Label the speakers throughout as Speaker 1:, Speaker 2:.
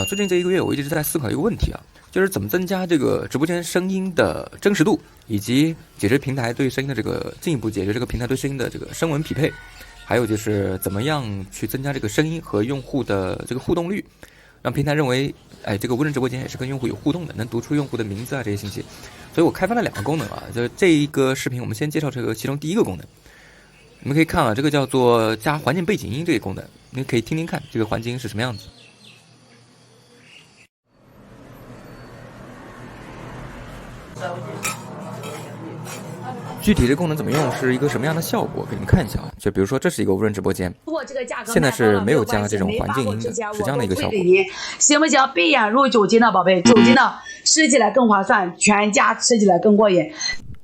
Speaker 1: 最近这一个月我一直在思考一个问题啊，就是怎么增加这个直播间声音的真实度，以及解决平台对声音的这个进一步解决这个平台对声音的这个声纹匹配，还有就是怎么样去增加这个声音和用户的这个互动率，让平台认为，这个无人直播间也是跟用户有互动的，能读出用户的名字啊这些信息。所以我开发了2个功能啊，就这一个视频我们先介绍这个其中第一个功能。你们可以看啊，这个叫做加环境背景音这个功能，你可以听听看这个环境音是什么样子。具体这功能怎么用，是一个什么样的效果，给你们看一下啊。就比如说，这是一个无人直播间，现在是没有加这种环境音的，是这样的一个效果。
Speaker 2: 行不行？闭眼入酒精的宝贝，酒精的吃起来更划算，全家吃起来更过瘾。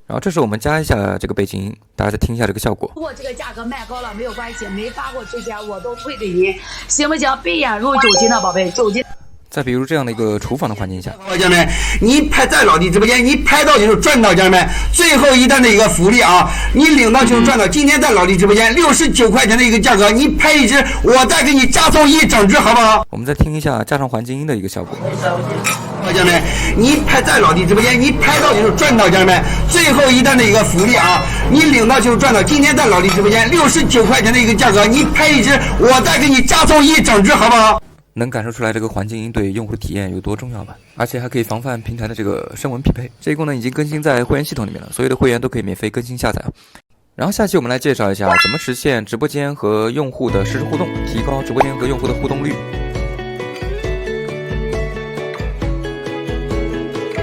Speaker 1: 然后这时候我们加一下这个背景音，大家再听一下这个效果。
Speaker 2: 如果这个价格卖高了没有关系，没发过之前我都会给您，行不行？闭眼入酒精的宝贝，酒精。
Speaker 1: 再比如这样的一个厨房的环境下，
Speaker 3: 家人们，你拍在老弟直播间，你拍到就是赚到，家人们。最后一单的一个福利啊，你领到就是赚到。今天在老弟直播间69块钱的一个价格，你拍一支，我再给你加送1整支，好不好？
Speaker 1: 我们再听一下加上环境音的一个效果。
Speaker 3: 家人们，你拍在老弟直播间，你拍到就是赚到，家人们。最后一单的一个福利啊，你领到就是赚到。今天在老弟直播间69块钱的一个价格，你拍一支，我再给你加送1整支，好不好？
Speaker 1: 能感受出来这个环境音对用户的体验有多重要吧？而且还可以防范平台的这个声纹匹配。这一功能已经更新在会员系统里面了，所有的会员都可以免费更新下载。然后下期我们来介绍一下怎么实现直播间和用户的实时互动，提高直播间和用户的互动率。